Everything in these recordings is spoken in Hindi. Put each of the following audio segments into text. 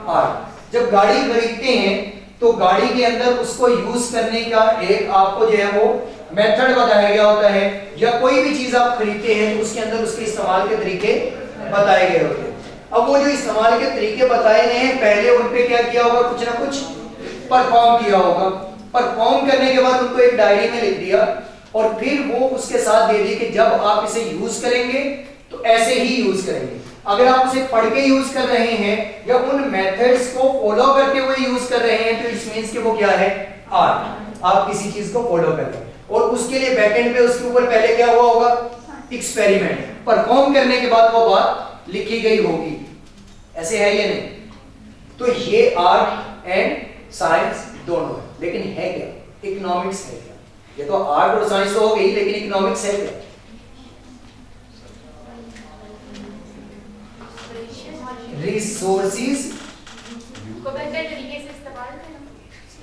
आर। जब गाड़ी खरीदते हैं तो गाड़ी के अंदर उसको यूज करने का एक आपको जो है वो मेथड बताया गया होता है, या कोई भी चीज आप खरीदते हैं तो उसके अंदर उसके इस्तेमाल के तरीके बताए गए होते हैं। अब वो जो इस्तेमाल के तरीके बताए गए हैं, पहले उन पे क्या किया होगा, कुछ ना कुछ परफॉर्म किया होगा। परफॉर्म करने के बाद उनको एक डायरी में लिख दिया और फिर वो उसके साथ दे दी कि जब आप इसे यूज करेंगे तो ऐसे ही यूज करेंगे। अगर आप उसे पढ़ के यूज कर रहे हैं या उन मेथड्स को फॉलो करते हुए यूज कर रहे हैं तो इट मींस कि वो क्या है, आर्ट। आप किसी चीज को फॉलो कर रहे हैं और उसके लिए बैकएंड पे उसके ऊपर पहले क्या हुआ होगा, एक्सपेरिमेंट। परफॉर्म करने के बाद वो बात लिखी गई होगी। ऐसे है या नहीं? तो ये आर्ट एंड साइंस दोनों है, लेकिन है क्या, इकोनॉमिक्स है क्या? ये तो आर्ट और साइंस तो हो गई, लेकिन इकोनॉमिक्स है क्या? रिसोर्सेज को बेहतर तरीके से इस्तेमाल करना,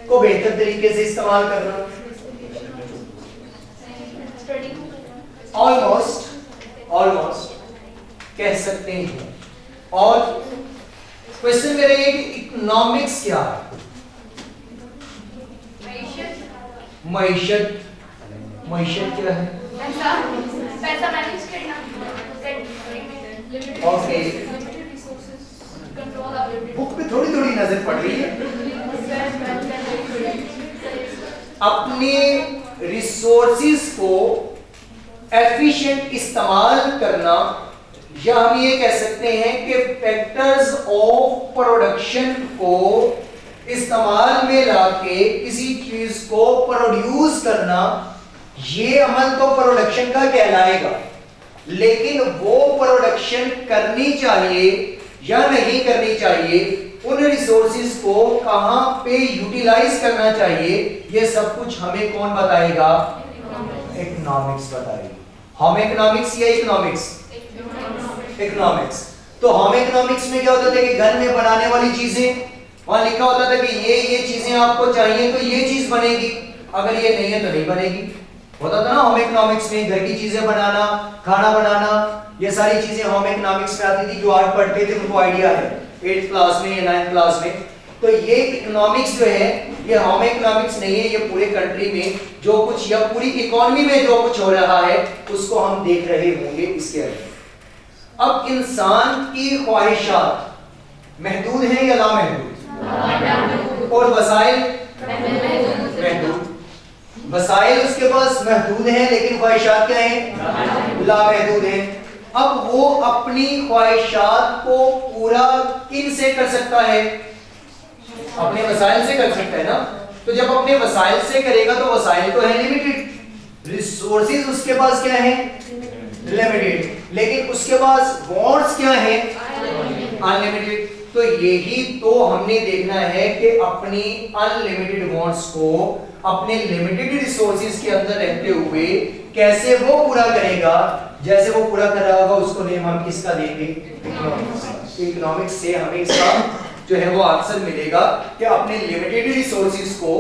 को बेहतर तरीके से इस्तेमाल करना, ऑलमोस्ट कह सकते हैं। और क्वेश्चन मेरा ये कि इकोनॉमिक्स क्या है? मईशत। मईशत क्या है? पैसा मैनेज करना, ओके, बुक पे थोड़ी थोड़ी नजर पड़ रही है। अपने रिसोर्सेज को एफिशिएंट इस्तेमाल करना, या हम ये कह सकते हैं कि फैक्टर्स ऑफ प्रोडक्शन को इस्तेमाल में लाके किसी चीज को प्रोड्यूस करना, ये अमल तो प्रोडक्शन का कहलाएगा। लेकिन वो प्रोडक्शन करनी चाहिए या नहीं करनी चाहिए, उन रिसोर्सेज को कहां पे यूटिलाइज करना चाहिए, ये सब कुछ हमें कौन बताएगा? इकोनॉमिक्स बताएगी। होम इकोनॉमिक्स या इकोनॉमिक्स? इकोनॉमिक्स। तो होम इकोनॉमिक्स में क्या होता था कि घर में बनाने वाली चीजें, वहां लिखा होता था कि ये चीजें आपको चाहिए तो ये चीज बनेगी, अगर ये नहीं है तो नहीं बनेगी। होता था ना होम इकोनॉमिक्स में, घर की चीजें बनाना, खाना बनाना, ये सारी चीजें होम इकोनॉमिक्स में आती थी। जो आर्ट पढ़ते थे उनको आइडिया है 8th क्लास में या 9th क्लास में। तो ये इकोनॉमिक्स जो है, ये होम इकोनॉमिक्स नहीं है, ये पूरे कंट्री में जो कुछ या पूरी इकोनॉमी में जो कुछ हो रहा है उसको हम देख रहे होंगे इसके अंदर। अब इंसान की ख्वाहिशात महदूद हैं या लामहदूद? और वसाइल महदूद। वसाइल उसके पास महदूद हैं, लेकिन ख्वाहिशात क्या हैं? लामहदूद हैं। अब वो अपनी ख्वाहिशात को पूरा किन से कर सकता है? अपने वसाइल से कर सकता है ना। तो जब अपने वसाइल से करेगा तो वसाइल तो है लिमिटेड, रिसोर्सेज उसके पास क्या है? लिमिटेड। लेकिन उसके पास वांट्स क्या है? अनलिमिटेड। तो यही तो हमने देखना है कि अपनी अनलिमिटेड वांट्स को अपने लिमिटेड रिसोर्सेज के अंदर रहते हुए कैसे वो पूरा करेगा। जैसे वो पूरा कर रहा होगा उसको नेम हम किसका देंगे? इकोनॉमिक्स। इकोनॉमिक्स से हमें इसका जो है वो आंसर मिलेगा कि अपने लिमिटेड रिसोर्सेज को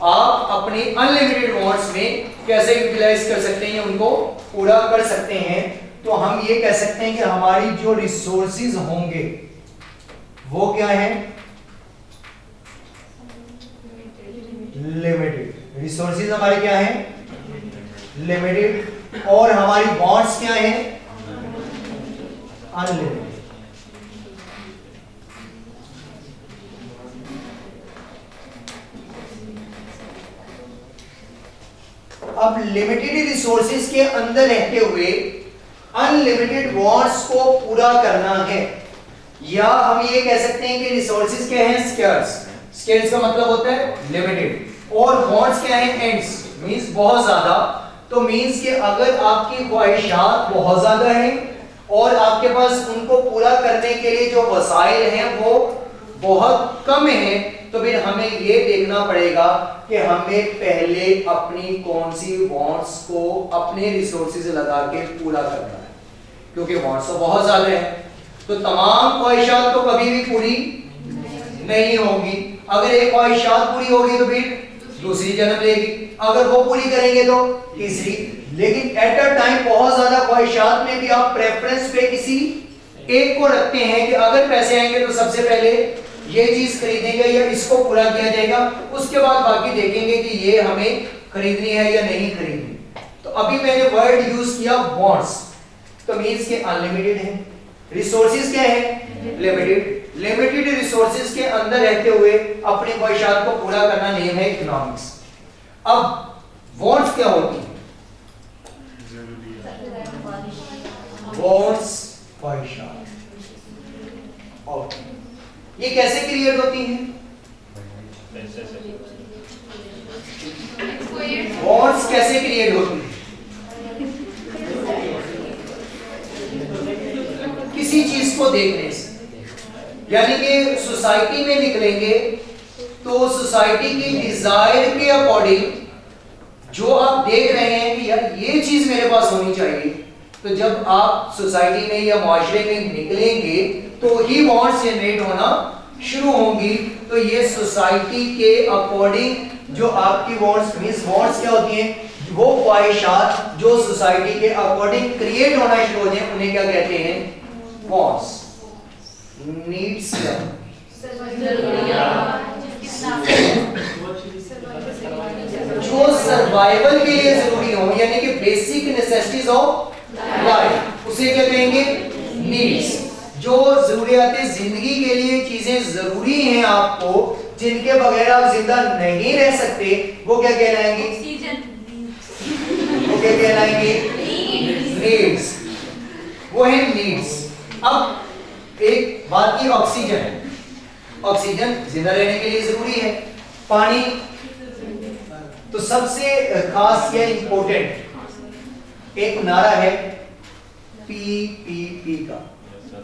आप अपनी अनलिमिटेड वांट्स में कैसे यूटिलाइज कर सकते हैं, उनको पूरा कर सकते हैं। तो हम ये कह सकते हैं कि हमारी जो रिसोर्सेज होंगे वो क्या है? लिमिटेड। रिसोर्सेज हमारे क्या है? लिमिटेड। और हमारी वांट्स क्या है? अनलिमिटेड। अब लिमिटेड रिसोर्सेज के अंदर रहते हुए अनलिमिटेड वांट्स को पूरा करना है, या हम ये कह सकते हैं कि रिसोर्सेज क्या हैं? स्केर्स। स्केर्स का मतलब होता है लिमिटेड, और वांट्स क्या हैं? एंड्स, मींस बहुत ज्यादा। तो मींस कि अगर आपकी ख्वाहिशात बहुत ज्यादा हैं और आपके पास उनको पूरा करने के लिए जो वसाइल हैं वो बहुत कम है, तो फिर हमें ये देखना पड़ेगा कि हमें पहले अपनी कौन सी वांट्स को अपने रिसोर्सेज लगा के पूरा करना है, क्योंकि वांट्स तो बहुत ज्यादा है। तो तमाम ख्वाहिशात तो कभी भी पूरी नहीं होगी। अगर एक ख्वाहिशात पूरी होगी तो फिर दूसरी जन्म लेगी, अगर वो पूरी करेंगे तो तीसरी। लेकिन एट अ टाइम बहुत ज्यादा ख्वाहिशात में भी आप प्रेफरेंस पे किसी एक को रखते हैं कि अगर पैसे आएंगे तो सबसे पहले ये चीज खरीदेंगे या इसको पूरा किया जाएगा, उसके बाद बाकी देखेंगे कि ये हमें खरीदनी है या नहीं खरीदनी। तो अभी मैंने वर्ड यूज किया वांट्स, तो मींस के अनलिमिटेड है, रिसोर्सेज क्या है लिमिटेड, लिमिटेड रिसोर्सेज के अंदर रहते हुए अपनी ख्वाहिशात को पूरा करना नेम है इकोनॉमिक्स। अब वांट्स क्या होती है? वांट्स ख्वाहिशात, और ये कैसे क्रिएट होती हैं? वांट्स कैसे क्रिएट होती है? किसी चीज को देखने से, यानी कि सोसाइटी में निकलेंगे तो सोसाइटी की डिजायर के अकॉर्डिंग जो आप देख रहे हैं कि यार ये चीज मेरे पास होनी चाहिए, तो जब आप सोसाइटी में या माशरे में निकलेंगे तो ही वांट्स जनरेट होना शुरू होंगी। तो ये सोसाइटी के अकॉर्डिंग जो आपकी वांट्स, मींस वांट्स क्या होती हैं? वो ख्वाहिशात जो सोसाइटी के अकॉर्डिंग क्रिएट होना शुरू हो जाए उन्हें क्या कहते हैं? वांट्स। नीड्स जो सर्वाइवल के लिए जरूरी हो, यानी कि बेसिक नेसेसिटीज ऑफ लाइफ, उसे क्या कहेंगे? नीड्स। जो जरूरियातें जिंदगी के लिए चीजें जरूरी हैं आपको, जिनके बगैर आप जिंदा नहीं रह सकते, वो क्या कहलाएंगी? वो क्या कहलाएंगे? नीड्स। वो है नीड्स। अब एक बात की ऑक्सीजन है, ऑक्सीजन जिंदा रहने के लिए जरूरी है। पानी तो सबसे खास या इंपॉर्टेंट एक नारा है पीपीपी का,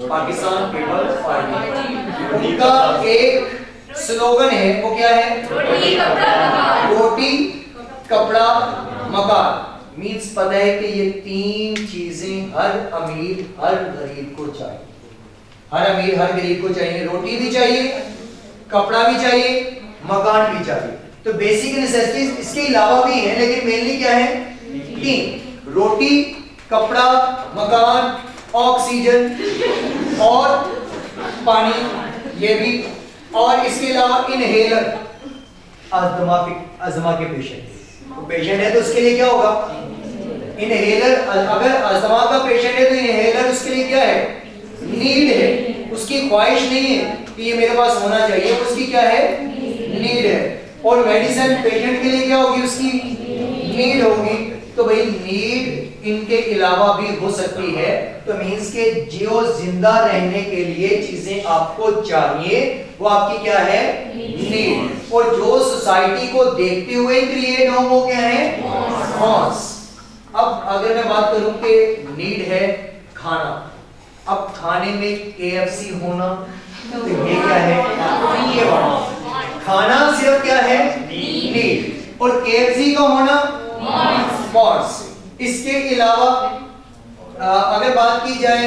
पाकिस्तान पीपल्स पार्टी, उनका एक स्लोगन है, वो क्या है? रोटी कपड़ा मकान। मींस पता है कि ये तीन चीजें हर अमीर हर गरीब को चाहिए, हर अमीर हर गरीब को चाहिए। रोटी भी चाहिए, कपड़ा भी चाहिए, मकान भी चाहिए। तो बेसिक नेसेसिटीज इसके अलावा भी हैं, लेकिन मेनली क्या है? तीन: रोटी, कपड़ा, मकान, ऑक्सीजन और पानी, ये भी। और इसके अलावा इनहेलर, अस्थमा के पेशेंट, तो पेशेंट है तो उसके लिए क्या होगा? इनहेलर। अगर अस्थमा का पेशेंट है तो इनहेलर उसके लिए क्या है? नीड है, उसकी ख्वाहिश नहीं है कि ये मेरे पास होना चाहिए, उसकी क्या है? नीड है। और मेडिसिन पेशेंट के लिए क्या होगी? उसकी नीड होगी। तो भाई नीड इनके अलावा भी हो सकती है। तो मींस के जो जिंदा रहने के लिए चीजें आपको चाहिए वो आपकी क्या है? नीड। और जो सोसाइटी को देखते हुए क्रिएट हो वो क्या है? वांट्स। अब अगर मैं बात करूं कि नीड है खाना, अब खाने में KFC होना, तो ये क्या है? ये वांट्स। खाना सिर्फ क्या है? नीड। और KFC का होना वांट्स। इसके अलावा अगर बात की जाए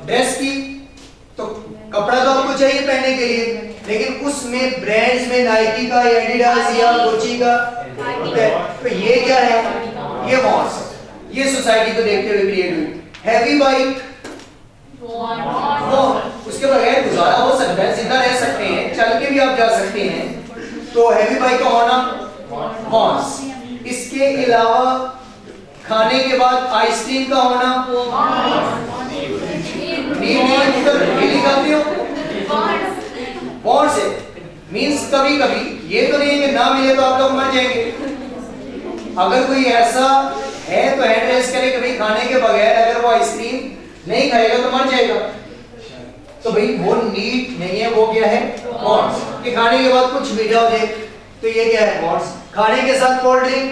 ड्रेस की, तो कपड़ा तो आपको चाहिए पहनने के लिए, लेकिन उसमें ब्रांड्स में नाइकी का, एडिडास या गुच्ची का होता है। तो ये क्या है? ये वांट्स। ये सोसाइटी को देखते हुए क्रिएट हुई। हैवी बाइक, उसके बगैर गुजारा हो सकता है, जिंदा रह सकते हैं, चल के भी आप जा सकते हैं, तो हैवी बाइक का होना वांट्स। इसके अलावा खाने के बाद आइसक्रीम का होना डेली खाते हो, वांट्स है। मींस कभी कभी ये तो नहीं है कि ना मिले तो आप लोग मर जाएंगे। अगर कोई ऐसा है तो हैंड रेस करे कि भाई खाने के बगैर अगर वो आइसक्रीम नहीं खाएगा तो मर जाएगा। तो भाई वो नीड नहीं है, वो क्या है? वांट्स। कि खाने के बाद कुछ मीठा हो जाए, तो ये क्या है? वांट्स। खाने के साथ कोल्ड ड्रिंक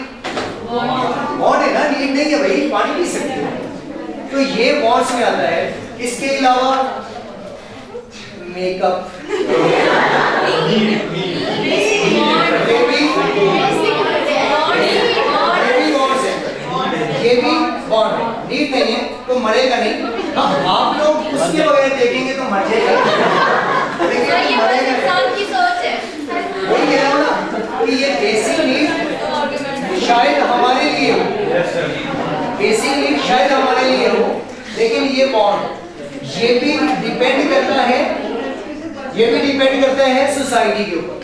वांट है ना, नीड नहीं है भाई, पानी पी सकते हो, तो ये वांट्स में आता है। इसके अलावा मेकअप, ये भी वांट है, नीड नहीं है, तो मरेगा नहीं। आप लोग उसके बगैर देखेंगे तो मर जाएगा, लेकिन मरेगा नहीं। वही कह रहा हूं ना कि ये बेसिक नीड शायद हमारे लिए हो, बेसिक नीड शायद हमारे लिए हो, लेकिन ये वांट ये भी डिपेंड करता है ये भी डिपेंड करता है सोसाइटी के ऊपर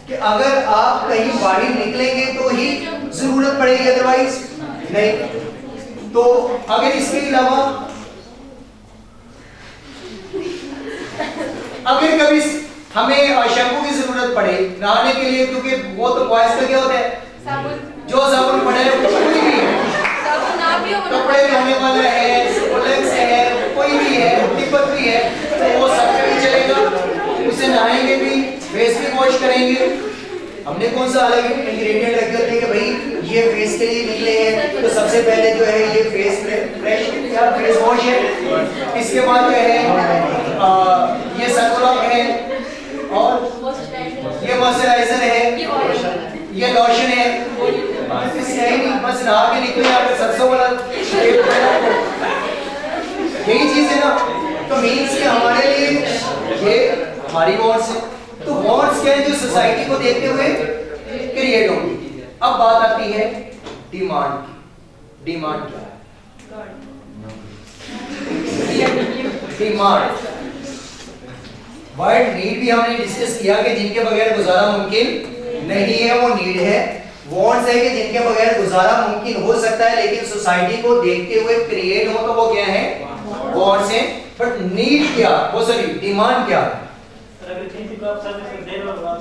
कि अगर आप कहीं बाहर निकलेंगे तो ही जरूरत पड़ेगी, अदरवाइज नहीं। तो अगर इसके अलावा अगर कभी हमें शैम्पू की जरूरत पड़े नहाने के लिए, क्योंकि वो तो बॉयज का क्या होता है, जो साबुन पड़े कोई भी है, कपड़े धोने वाला है, रोलेक्स है, कोई भी है, तिब्बत भी है, तो वो सब पे भी चलेगा, उसे नहाएंगे भी, फेस भी वॉश करेंगे। हमने कौन सा अलग इंग्रेडिएंट रखे होते हैं कि भाई ये फेस के लिए निकले हैं, तो सबसे पहले जो है ये फेस फ्रेश या फेस वॉश है, इसके बाद जो है ये सनब्लॉक है, और ये मॉइस्चराइजर है, ये लोशन है। इससे ही नहीं, बस नहा के निकले आप सरसों वाला, यही चीज है ना। तो मीन्स कि हमारे लिए ये हमारी वॉन्ट्स है, तो वॉन्ट्स क्या है जो सोसाइटी को देखते हुए क्रिएट होंगी। अब बात आती है डिमांड की। डिमांड क्या है? डिमांड वर्ड नीड भी हमने डिस्कस किया कि जिनके बगैर गुजारा मुमकिन नहीं है वो नीड है। वॉन्ट्स है कि जिनके बगैर गुजारा मुमकिन हो सकता है लेकिन सोसाइटी को देखते हुए क्रिएट हो, तो वो क्या है? वॉन्ट्स है। बट नीड क्या, वो सॉरी डिमांड क्या है? किसी को आप सर्विस दे रहे हो, आप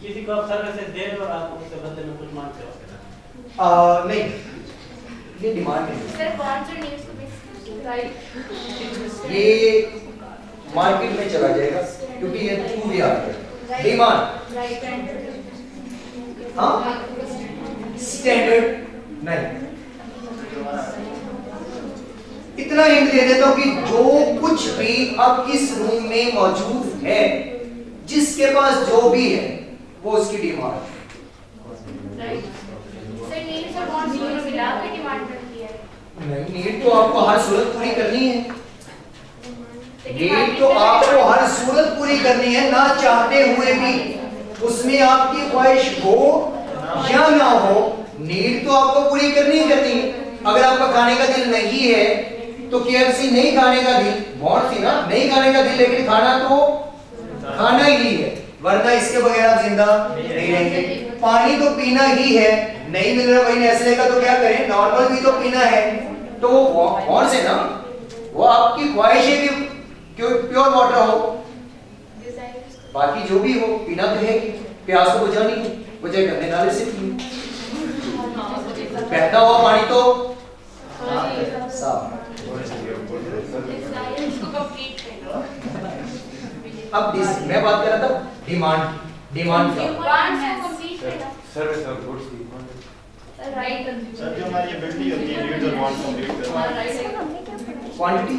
किसी को आप सर्विस दे रहे हो, आप उससे बदले में कुछ मांगते हो? नहीं, ये डिमांड नहीं है। सर वांट्स और नीड्स को मिक्स राइट, ये मार्केट में चला जाएगा क्योंकि ये टू भी आ गया। डिमांड हाँ, स्टैंडर्ड नहीं। इतना हिंट दे देता हूं कि जो कुछ भी अब इस रूम में मौजूद है, जिसके पास जो भी है, वो उसकी डिमांड है। राइट। सर नीड्स और वांट्स दोनों मिला के डिमांड बनती है। नहीं, नीड तो आपको हर सूरत पूरी करनी है। नीड तो आपको हर सूरत पूरी करनी है, ना चाहते हुए भी। उसमें आपकी ख्वाहिश हो या ना हो, नीड तो आपको पूरी करनी ही करनी है। अगर आपका खाने का दिल नहीं है तो KFC नहीं खाने का दिल, वांट थी ना, नहीं खाने का दिल, लेकिन खाना तो खाना ही है, वरना इसके बगैर आप जिंदा नहीं रहेंगे। पानी तो पीना ही है, नहीं मिल रहा वही नेस्ले का, तो क्या करें, नॉर्मल भी तो पीना है। तो वो वांट से ना, वो आपकी ख्वाहिश है कि प्योर वाटर हो, बाकी जो भी हो पीना तो है, प्यास तो बुझानी है, बुझे गंदे नाले से पिए। बहता हुआ पानी तो साफ। अब मैं बात कर रहा था डिमांड। डिमांड क्या? वांट्स को कंप्लीट करना। सर्विस और गुड्स की राइट। सर जो हमारी एबिलिटी होती है नीड्स और वांट्स कंप्लीट करना, क्वांटिटी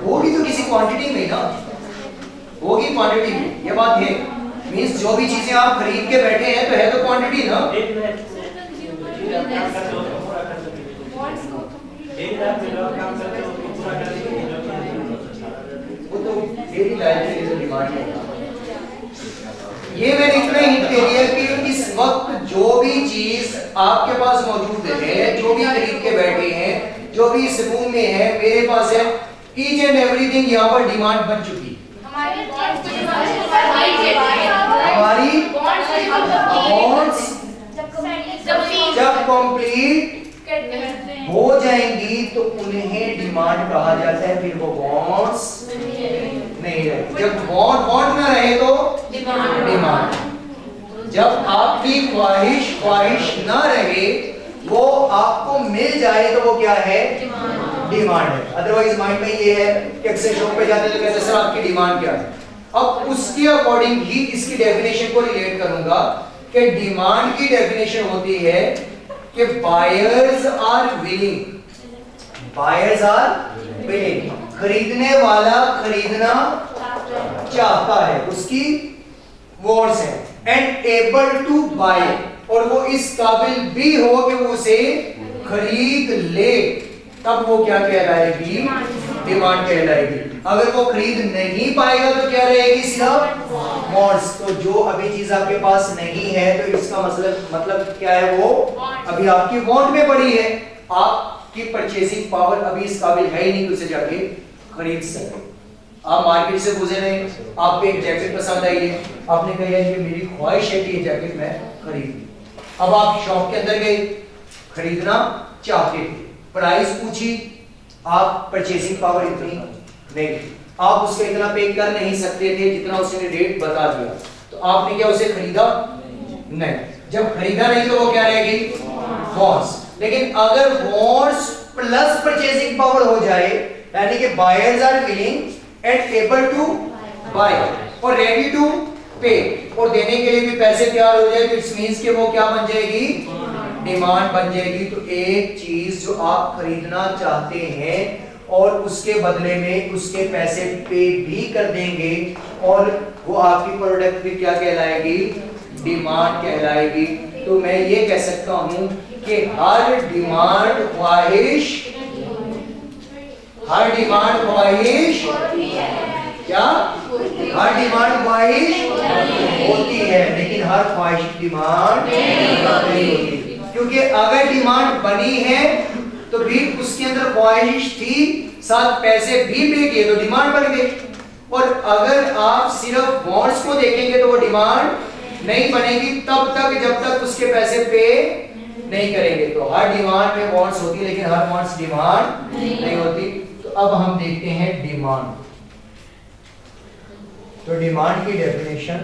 होगी तो किसी क्वांटिटी में ना होगी, क्वांटिटी में, ये बात है। मींस जो भी चीजें आप खरीद के बैठे हैं तो है तो क्वांटिटी ना। एक लाख काम करते हो तो पूरा कर सकते वांट्स को हो। 1 लाख में लोग काम करते हो तो पूरा कर सकते हो। वो तो डेली लाइफ के लिए डिमांड है। ये मैंने इतना हिंट दे दिया कि इस वक्त जो भी चीज आपके पास मौजूद है, जो भी खरीद के बैठे हैं, जो भी इस रूम में है, मेरे पास है, ईच एंड एवरीथिंग यहाँ पर डिमांड बन चुकी है। हमारे वांट्स को डिमांड हमारी वांट्स जब कंप्लीट हो जाएंगी तो उन्हें डिमांड कहा जाता है, फिर वो वांट्स नहीं रहे। जब वांट ना रहे तो डिमांड। जब आपकी ख्वाहिश ना रहे, वो आपको मिल जाए तो वो क्या है? डिमांड है। अदरवाइज माइंड में ये है कि अक्सर शॉप पे जाते तो कहते सर आपकी डिमांड क्या है। अब उसके अकॉर्डिंग ही इसकी डेफिनेशन को रिलेट करूंगा कि डिमांड की डेफिनेशन होती है कि buyers are willing, buyers are willing, खरीदने वाला खरीदना चाहता है, उसकी वॉन्ट्स है, एंड एबल टू बाय, और वो इस काबिल भी हो कि वो उसे खरीद ले, तब वो क्या कहलाएगी? डिमांड कहलाएगी। अगर वो खरीद नहीं पाएगा तो क्या रहेगी? सिर्फ वॉन्ट्स। तो जो अभी चीज आपके पास नहीं है तो इसका मतलब क्या है? वो अभी आपकी वॉन्ट में पड़ी है, आपकी परचेसिंग पावर अभी इस काबिल है ही नहीं कि उसे जाके खरीद सके। आप मार्केट से गुजरे, आपको एक जैकेट पसंद आई है, आपने कहा यार ये मेरी ख्वाहिश है कि ये जैकेट मैं खरीद लूं। अब आप शॉप के अंदर गए, खरीदना चाहते थे, प्राइस पूछी, आप परचेसिंग पावर इतनी नहीं थी, आप उसका इतना पे कर नहीं सकते थे जितना उसने रेट बता दिया, तो आपने क्या उसे खरीदा? नहीं। जब खरीदा नहीं तो वो क्या रहेगी? बॉन्ड्स। लेकिन अगर बॉन्ड्स प्लस परचेसिंग पावर हो जाए, यानी कि buyers are willing and able to buy और रेडी टू पे, और देने के लिए भी पैसे तैयार हो जाए, तो इट्स मींस कि वो क्या बन जाएगी? डिमांड बन जाएगी। तो एक चीज जो आप खरीदना चाहते हैं और उसके बदले में उसके पैसे पे भी कर देंगे, और वो आपकी प्रोडक्ट भी क्या कहलाएगी? डिमांड कहलाएगी। तो मैं ये कह सकता हूं कि हर डिमांड ख्वाहिश क्या? हर डिमांड ख्वाहिश होती है, लेकिन हर ख्वाहिश डिमांड नहीं होती। क्योंकि अगर डिमांड बनी है तो फिर उसके अंदर ख्वाहिश थी, साथ पैसे भी पे किए, तो डिमांड बन गई। और अगर आप सिर्फ बॉन्ड्स को देखेंगे तो वो डिमांड नहीं बनेगी तब तक जब तक उसके पैसे पे नहीं करेंगे। तो हर डिमांड में बॉन्ड्स होती है, लेकिन हर बॉन्ड्स डिमांड नहीं होती। तो अब हम देखते हैं डिमांड। तो डिमांड की डेफिनेशन